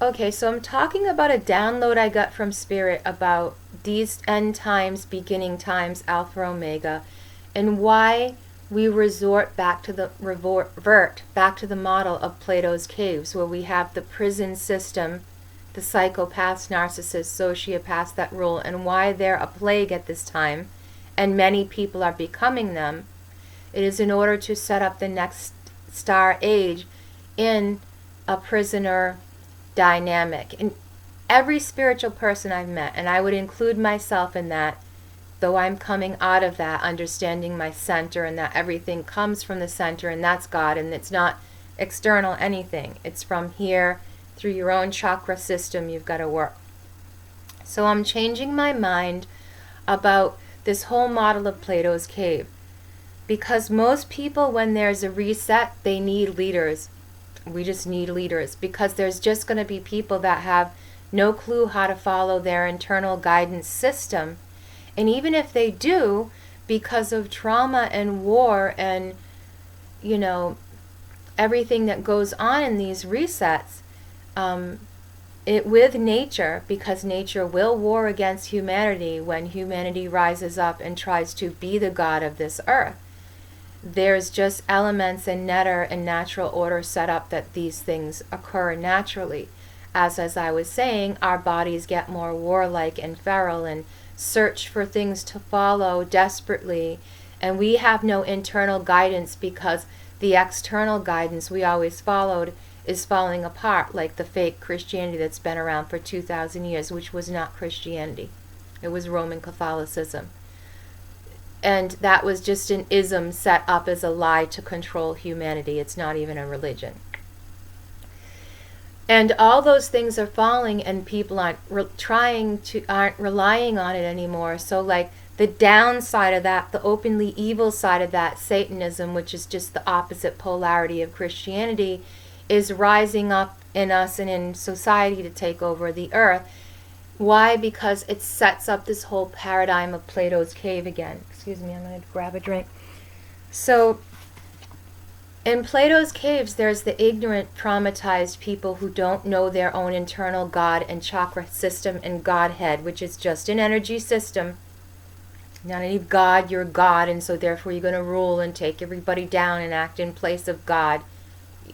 Okay, so I'm talking about a download I got from Spirit about these end times, beginning times, Alpha Omega, and why we revert back to the model of Plato's caves, where we have the prison system, the psychopaths, narcissists, sociopaths that rule, and why they're a plague at this time, and many people are becoming them. It is in order to set up the next star age in a prisoner dynamic. And every spiritual person I've met, and I would include myself in that, though I'm coming out of that, understanding my center and that everything comes from the center and that's God and it's not external anything. It's from here through your own chakra system you've got to work. So I'm changing my mind about this whole model of Plato's cave. Because most people, when there's a reset, they need leaders. We just need leaders because there's just going to be people that have no clue how to follow their internal guidance system. And even if they do, because of trauma and war and, everything that goes on in these resets, with nature, because nature will war against humanity when humanity rises up and tries to be the god of this earth. There's just elements in netter and natural order set up that these things occur naturally. As I was saying, our bodies get more warlike and feral and search for things to follow desperately, and we have no internal guidance because the external guidance we always followed is falling apart, like the fake Christianity that's been around for 2,000 years, which was not Christianity. It was Roman Catholicism. And that was just an ism set up as a lie to control humanity. It's not even a religion. And all those things are falling, and people aren't relying on it anymore. So, like, the downside of that, the openly evil side of that, Satanism, which is just the opposite polarity of Christianity, is rising up in us and in society to take over the earth. Why? Because it sets up this whole paradigm of Plato's cave again. Excuse me, I'm going to grab a drink. So, in Plato's caves, there's the ignorant, traumatized people who don't know their own internal God and chakra system and Godhead, which is just an energy system. Not any God, you're God, and so therefore you're going to rule and take everybody down and act in place of God.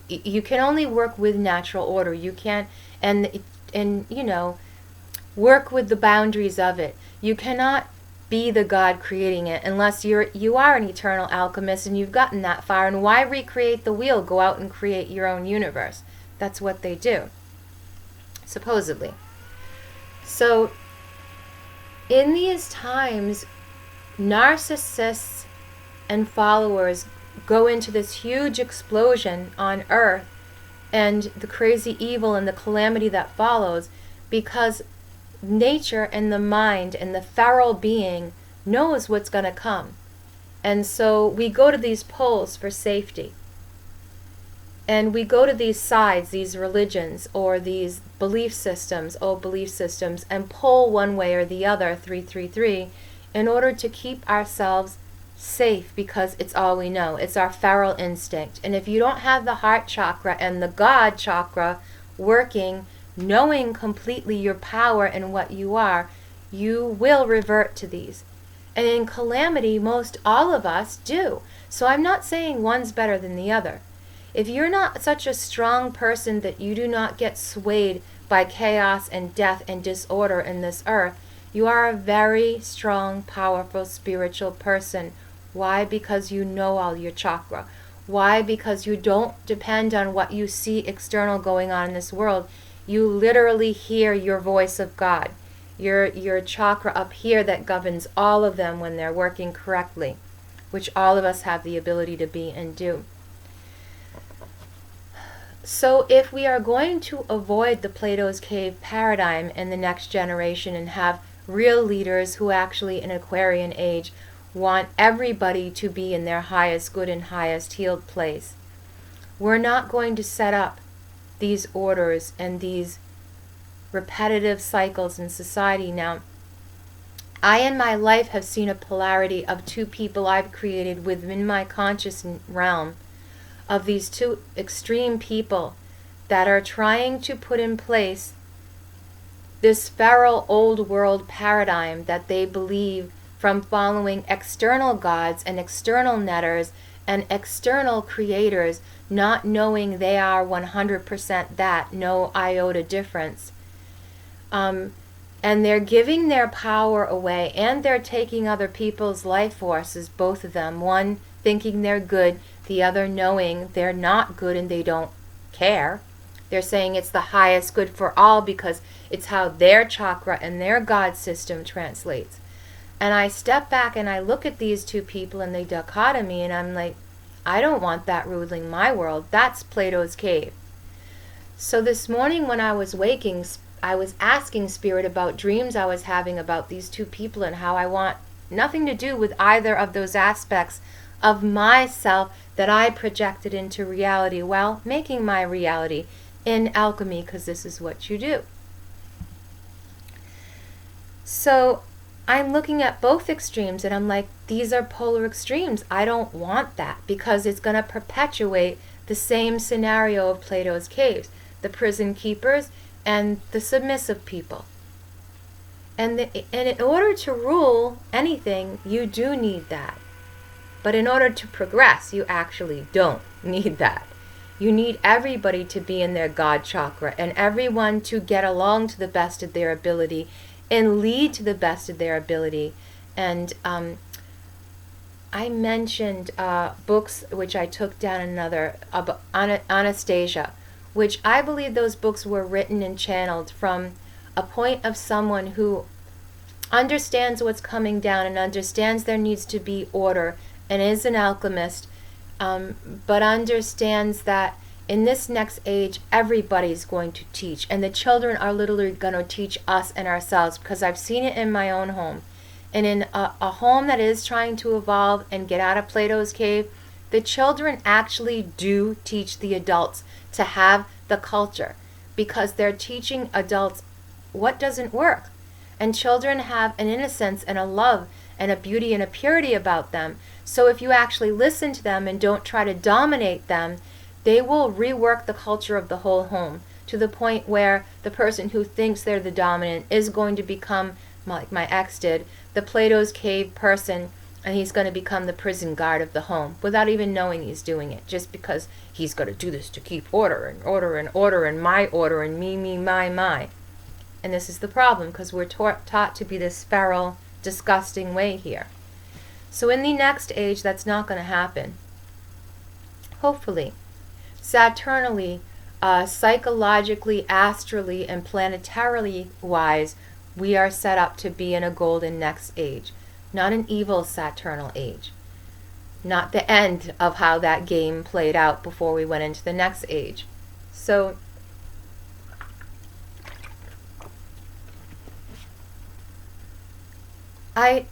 You can only work with natural order. You can't, and work with the boundaries of it. You cannot be the God creating it unless you are an eternal alchemist and you've gotten that far. And why recreate the wheel? Go out and create your own universe. That's what they do, supposedly. So in these times, narcissists and followers go into this huge explosion on earth and the crazy evil and the calamity that follows, because nature and the mind and the feral being knows what's going to come. And so we go to these poles for safety. And we go to these sides, these religions, or these belief systems, old belief systems, and pull one way or the other, 333, in order to keep ourselves safe, because it's all we know. It's our feral instinct. And if you don't have the heart chakra and the God chakra working, knowing completely your power and what you are, you will revert to these. And in calamity, most all of us do. So I'm not saying one's better than the other. If you're not such a strong person that you do not get swayed by chaos and death and disorder in this earth, you are a very strong, powerful, spiritual person. Why? Because you know all your chakra. Why? Because you don't depend on what you see external going on in this world. You literally hear your voice of God, your chakra up here that governs all of them when they're working correctly, which all of us have the ability to be and do. So if we are going to avoid the Plato's cave paradigm in the next generation and have real leaders who actually in Aquarian age want everybody to be in their highest good and highest healed place, we're not going to set up these orders and these repetitive cycles in society. Now, I in my life have seen a polarity of two people I've created within my conscious realm, of these two extreme people that are trying to put in place this feral old world paradigm that they believe from following external gods and external netters and external creators, not knowing they are 100% that, no iota difference. And they're giving their power away, and they're taking other people's life forces, both of them, one thinking they're good, the other knowing they're not good and they don't care. They're saying it's the highest good for all because it's how their chakra and their God system translates. And I step back and I look at these two people and they dichotomy, and I'm like, I don't want that ruling my world. That's Plato's cave. So this morning when I was waking, I was asking Spirit about dreams I was having about these two people and how I want nothing to do with either of those aspects of myself that I projected into reality while making my reality in alchemy, because this is what you do. So I'm looking at both extremes and I'm like, these are polar extremes. I don't want that because it's going to perpetuate the same scenario of Plato's caves, the prison keepers and the submissive people. And in order to rule anything, you do need that. But in order to progress, you actually don't need that. You need everybody to be in their God chakra and everyone to get along to the best of their ability and lead to the best of their ability. And I mentioned books which I took down another, Anastasia, which I believe those books were written and channeled from a point of someone who understands what's coming down and understands there needs to be order and is an alchemist, but understands that in this next age, everybody's going to teach. And the children are literally going to teach us and ourselves, because I've seen it in my own home. And in a home that is trying to evolve and get out of Plato's cave, the children actually do teach the adults to have the culture, because they're teaching adults what doesn't work. And children have an innocence and a love and a beauty and a purity about them. So if you actually listen to them and don't try to dominate them, they will rework the culture of the whole home to the point where the person who thinks they're the dominant is going to become, like my ex did, the Plato's cave person, and he's going to become the prison guard of the home without even knowing he's doing it, just because he's going to do this to keep order and order and order and my order and me, my. And this is the problem, because we're taught to be this feral, disgusting way here. So in the next age, that's not going to happen. Hopefully. Saturnally, psychologically, astrally, and planetarily wise, we are set up to be in a golden next age, not an evil Saturnal age. Not the end of how that game played out before we went into the next age. So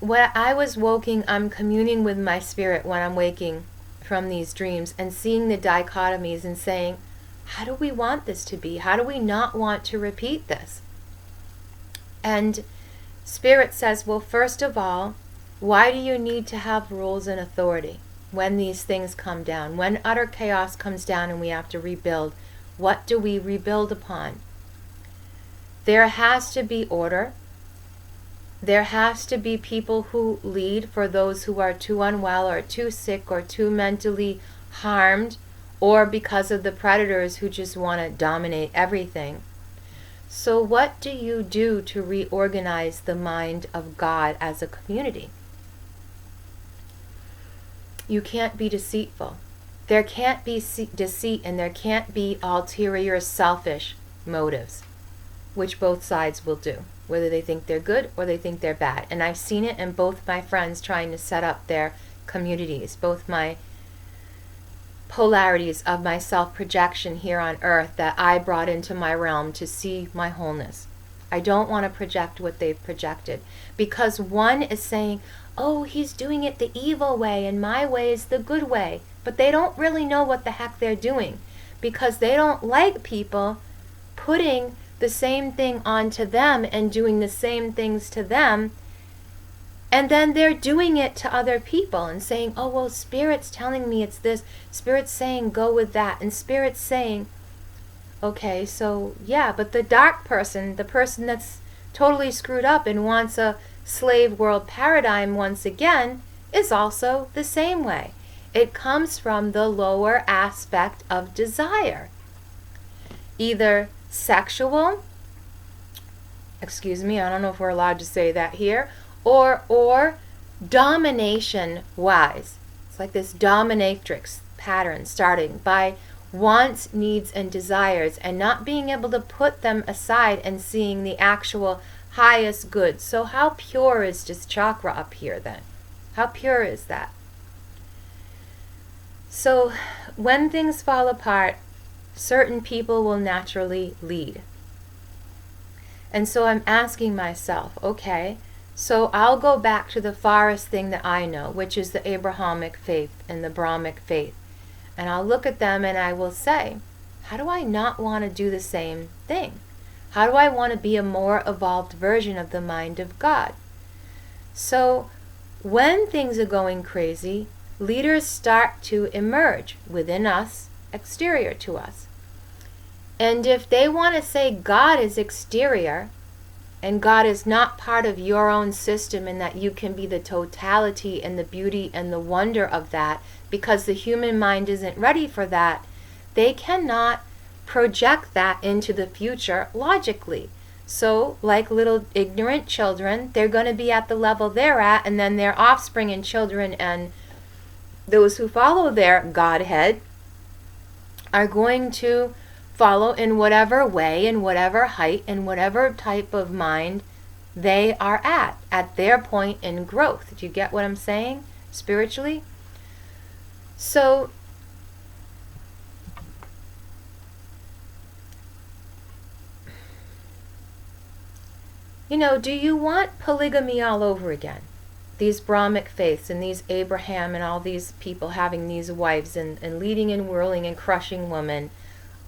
when I was waking, I'm communing with my spirit when I'm waking from these dreams and seeing the dichotomies and saying, how do we want this to be? How do we not want to repeat this? And Spirit says, well, first of all, why do you need to have rules and authority when these things come down? When utter chaos comes down and we have to rebuild, what do we rebuild upon? There has to be order. There has to be people who lead for those who are too unwell or too sick or too mentally harmed, or because of the predators who just want to dominate everything. So what do you do to reorganize the mind of God as a community? You can't be deceitful. There can't be deceit, and there can't be ulterior selfish motives, which both sides will do, whether they think they're good or they think they're bad. And I've seen it in both my friends trying to set up their communities, both my polarities of my self-projection here on earth that I brought into my realm to see my wholeness. I don't want to project what they've projected, because one is saying, oh, he's doing it the evil way and my way is the good way. But they don't really know what the heck they're doing, because they don't like people putting the same thing onto them and doing the same things to them, and then they're doing it to other people and saying, oh, well, Spirit's telling me it's this, Spirit's saying go with that, and Spirit's saying, Okay, so yeah, but the dark person, the person that's totally screwed up and wants a slave world paradigm once again, is also the same way. It comes from the lower aspect of desire. Either sexual, excuse me, I don't know if we're allowed to say that here, or domination wise. It's like this dominatrix pattern starting by wants, needs, and desires, and not being able to put them aside and seeing the actual highest good. So how pure is this chakra up here then? How pure is that? So when things fall apart, certain people will naturally lead. And so I'm asking myself, okay, so I'll go back to the farthest thing that I know, which is the Abrahamic faith and the Brahmic faith. And I'll look at them and I will say, how do I not want to do the same thing? How do I want to be a more evolved version of the mind of God? So when things are going crazy, leaders start to emerge within us, exterior to us. And if they want to say God is exterior, and God is not part of your own system, and that you can be the totality and the beauty and the wonder of that, because the human mind isn't ready for that, they cannot project that into the future logically. So, like little ignorant children, they're going to be at the level they're at, and then their offspring and children and those who follow their Godhead are going to follow in whatever way, in whatever height, in whatever type of mind they are at their point in growth. Do you get what I'm saying spiritually? So, you know, do you want polygamy all over again? These Brahmic faiths and these Abraham and all these people having these wives and leading and whirling and crushing women?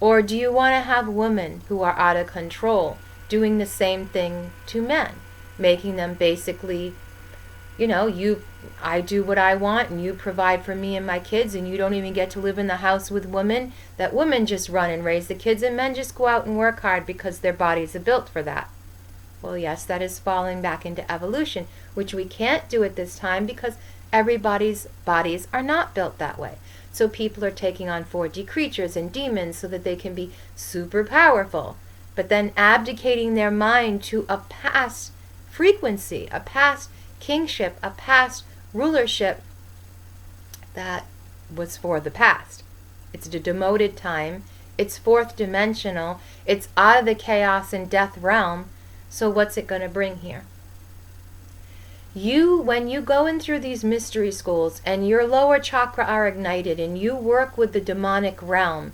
Or do you want to have women who are out of control doing the same thing to men, making them basically, you know, I do what I want and you provide for me and my kids, and you don't even get to live in the house with women, that women just run and raise the kids and men just go out and work hard because their bodies are built for that? Well, yes, that is falling back into evolution, which we can't do at this time because everybody's bodies are not built that way. So people are taking on 4D creatures and demons so that they can be super powerful, but then abdicating their mind to a past frequency, a past kingship, a past rulership that was for the past. It's a demoted time. It's fourth dimensional. It's out of the chaos and death realm. So what's it going to bring here? When you go in through these mystery schools and your lower chakra are ignited and you work with the demonic realm,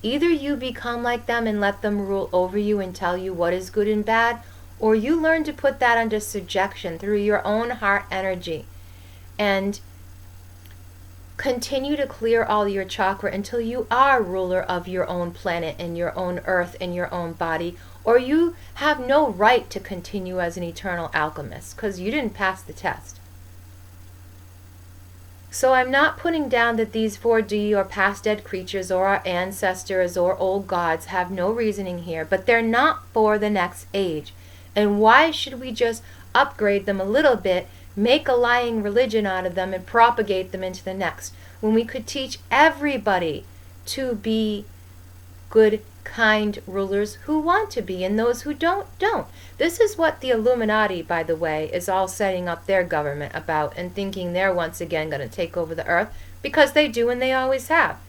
either you become like them and let them rule over you and tell you what is good and bad, or you learn to put that under subjection through your own heart energy and continue to clear all your chakra until you are ruler of your own planet and your own earth and your own body, or you have no right to continue as an eternal alchemist because you didn't pass the test. So I'm not putting down that these 4D or past dead creatures or our ancestors or old gods have no reasoning here, but they're not for the next age. And why should we just upgrade them a little bit, make a lying religion out of them, and propagate them into the next, when we could teach everybody to be good, kind rulers who want to be, and those who don't. This is what the Illuminati, by the way, is all setting up their government about and thinking they're once again going to take over the earth, because they do and they always have.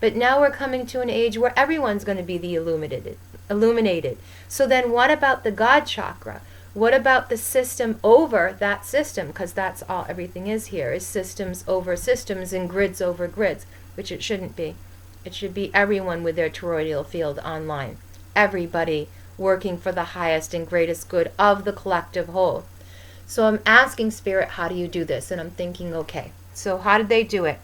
But now we're coming to an age where everyone's going to be the illuminated. So then what about the God chakra? What about the system over that system? Because that's all everything is here, is systems over systems and grids over grids, which it shouldn't be. It should be everyone with their toroidal field online. Everybody working for the highest and greatest good of the collective whole. So I'm asking Spirit, how do you do this? And I'm thinking, okay, so how did they do it?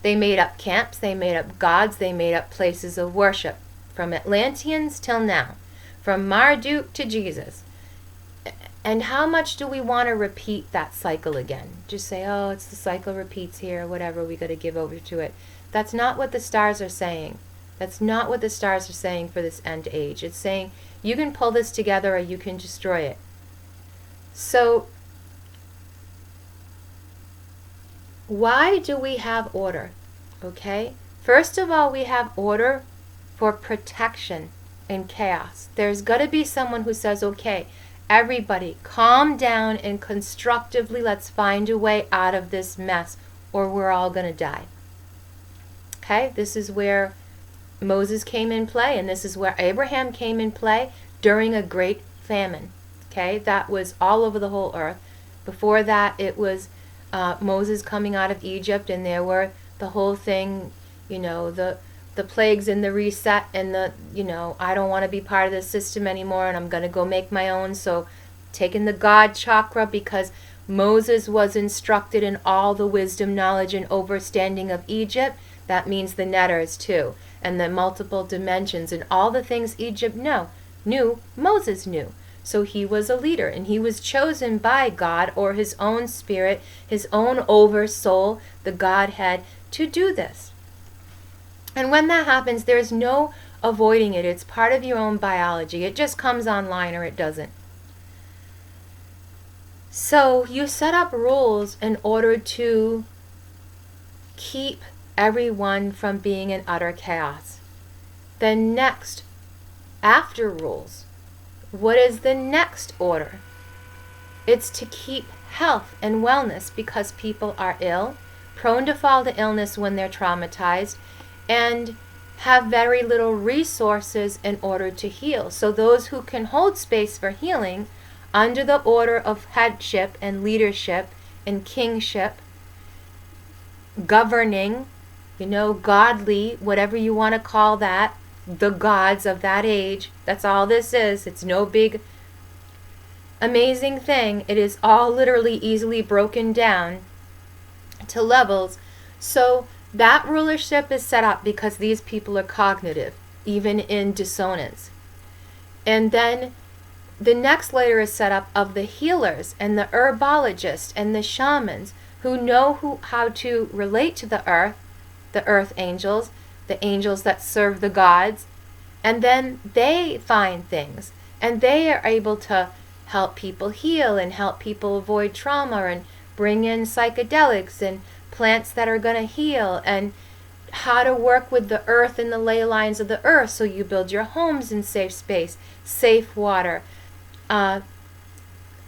They made up camps, they made up gods, they made up places of worship. From Atlanteans till now. From Marduk to Jesus. And how much do we want to repeat that cycle again? Just say, oh, it's the cycle repeats here, whatever, we got to give over to it. That's not what the stars are saying. That's not what the stars are saying for this end age. It's saying you can pull this together or you can destroy it. So, why do we have order? Okay? First of all, we have order for protection in chaos. There's got to be someone who says, okay, everybody calm down and constructively let's find a way out of this mess or we're all going to die. Okay? This is where Moses came in play, and this is where Abraham came in play during a great famine. Okay? That was all over the whole earth. Before that, it was Moses coming out of Egypt, and there were the whole thing, the plagues and the reset and the, I don't want to be part of this system anymore and I'm going to go make my own. So taking the God chakra, because Moses was instructed in all the wisdom, knowledge, and understanding of Egypt. That means the netters too, and the multiple dimensions and all the things Egypt knew, Moses knew. So he was a leader, and he was chosen by God or his own spirit, his own oversoul, the Godhead, to do this. And when that happens, there's no avoiding it. It's part of your own biology. It just comes online or it doesn't. So you set up rules in order to keep everyone from being in utter chaos. Then next, after rules, what is the next order? It's to keep health and wellness, because people are ill, prone to fall to illness when they're traumatized, and have very little resources in order to heal. So those who can hold space for healing under the order of headship and leadership and kingship, governing, godly, whatever you want to call that, the gods of that age. That's all this is. It's no big amazing thing. It is all literally easily broken down to levels. So that rulership is set up because these people are cognitive, even in dissonance. And then the next layer is set up of the healers and the herbologists and the shamans who know how to relate to the earth angels, the angels that serve the gods, and then they find things, and they are able to help people heal and help people avoid trauma and bring in psychedelics and plants that are going to heal, and how to work with the earth and the ley lines of the earth so you build your homes in safe space, safe water,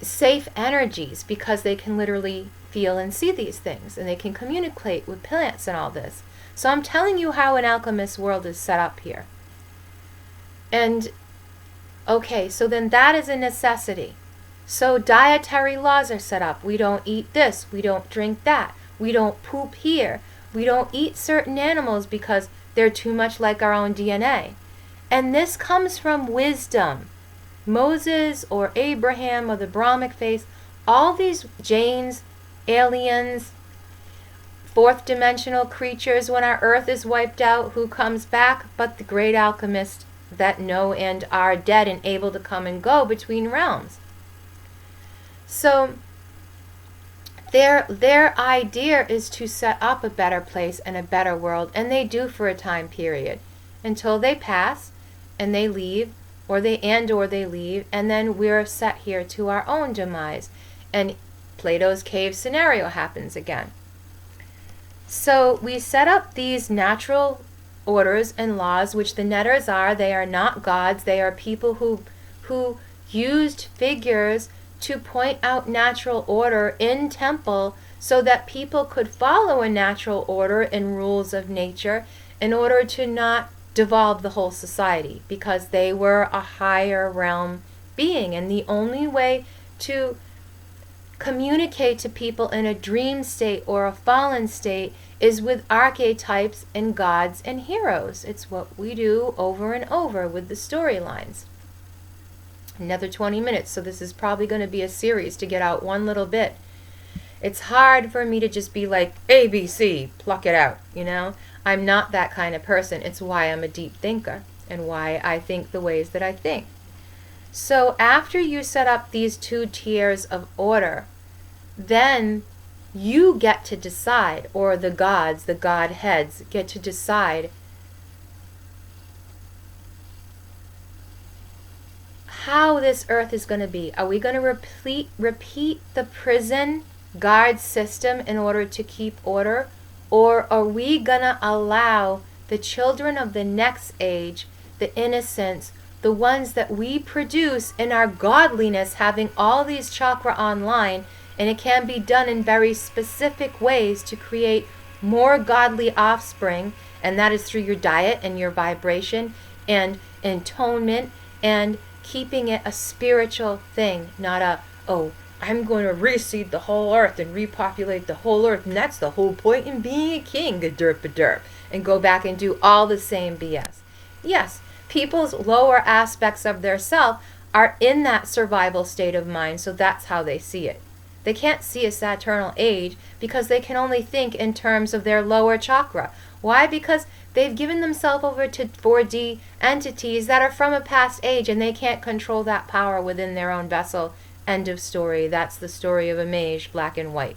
safe energies, because they can literally feel and see these things, and they can communicate with plants and all this. So I'm telling you how an alchemist world is set up here. And, okay, so then that is a necessity. So dietary laws are set up. We don't eat this. We don't drink that. We don't poop here. We don't eat certain animals because they're too much like our own DNA. And this comes from wisdom. Moses or Abraham or the Brahmic faith, all these Jains, aliens, fourth dimensional creatures, when our earth is wiped out, who comes back but the great alchemists that know and are dead and able to come and go between realms. So their idea is to set up a better place and a better world, and they do for a time period until they pass and they leave, or they leave, and then we're set here to our own demise, and Plato's cave scenario happens again. So we set up these natural orders and laws, which the netters are. They are not gods. They are people who used figures to point out natural order in temple so that people could follow a natural order and rules of nature in order to not devolve the whole society, because they were a higher realm being. And the only way to communicate to people in a dream state or a fallen state is with archetypes and gods and heroes. It's what we do over and over with the storylines. Another 20 minutes, so this is probably going to be a series to get out one little bit. It's hard for me to just be like, ABC, pluck it out, I'm not that kind of person. It's why I'm a deep thinker and why I think the ways that I think. So after you set up these 2 tiers of order, then you get to decide, or the gods, the godheads, get to decide how this earth is going to be. Are we going to repeat the prison guard system in order to keep order? Or are we going to allow the children of the next age, the innocents, the ones that we produce in our godliness, having all these chakra online, and it can be done in very specific ways to create more godly offspring, and that is through your diet and your vibration and atonement and keeping it a spiritual thing, not a, oh, I'm going to reseed the whole earth and repopulate the whole earth, and that's the whole point in being a king, a derp, and go back and do all the same BS. Yes, people's lower aspects of their self are in that survival state of mind, so that's how they see it. They can't see a Saturnal age because they can only think in terms of their lower chakra. Why? Because they've given themselves over to 4D entities that are from a past age, and they can't control that power within their own vessel. End of story. That's the story of a mage, black and white.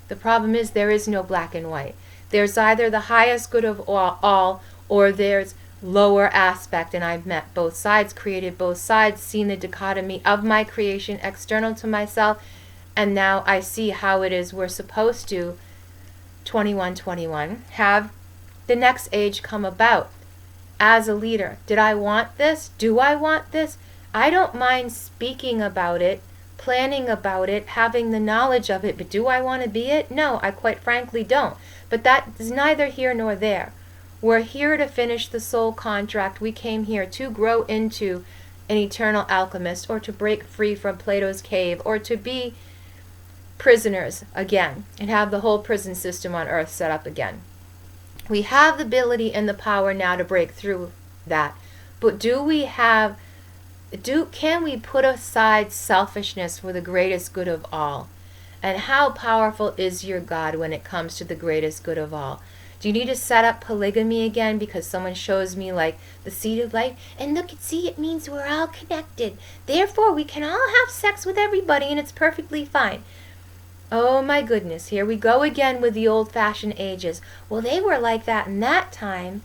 The problem is there is no black and white. There's either the highest good of all or there's lower aspect, and I've met both sides, created both sides, seen the dichotomy of my creation external to myself, and now I see how it is we're supposed to, 2121, have the next age come about. As a leader, did I want this? Do I want this? I don't mind speaking about it, planning about it, having the knowledge of it, but do I want to be it? No, I quite frankly don't. But that is neither here nor there. We're here to finish the soul contract. We came here to grow into an eternal alchemist, or to break free from Plato's cave, or to be prisoners again and have the whole prison system on earth set up again. We have the ability and the power now to break through that. But can we put aside selfishness for the greatest good of all? And how powerful is your God when it comes to the greatest good of all? Do you need to set up polygamy again because someone shows me like the seed of life? And look, see, it means we're all connected. Therefore, we can all have sex with everybody and it's perfectly fine. Oh my goodness, here we go again with the old-fashioned ages. Well, they were like that in that time.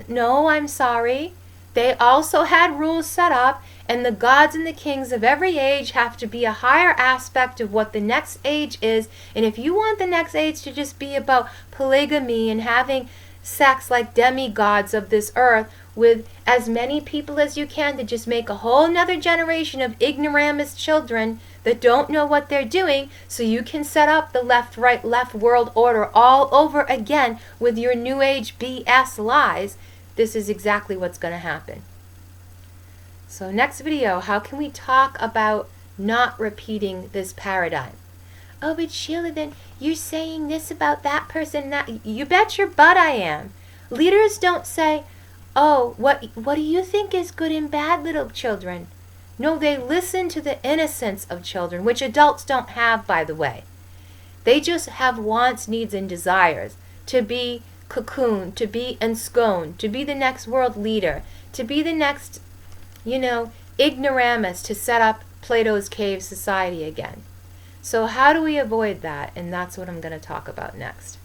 No, I'm sorry. They also had rules set up, and the gods and the kings of every age have to be a higher aspect of what the next age is. And if you want the next age to just be about polygamy and having sex like demigods of this earth with as many people as you can to just make a whole nother generation of ignoramus children that don't know what they're doing, so you can set up the left, right, left world order all over again with your new age BS lies, this is exactly what's going to happen. So next video, how can we talk about not repeating this paradigm? Oh, but Sheila, then you're saying this about that person, that you bet your butt I am. Leaders don't say, oh, what do you think is good and bad, little children? No, they listen to the innocence of children, which adults don't have, by the way. They just have wants, needs, and desires to be cocooned, to be ensconced, to be the next world leader, to be the next, ignoramus, to set up Plato's cave society again. So how do we avoid that? And that's what I'm going to talk about next.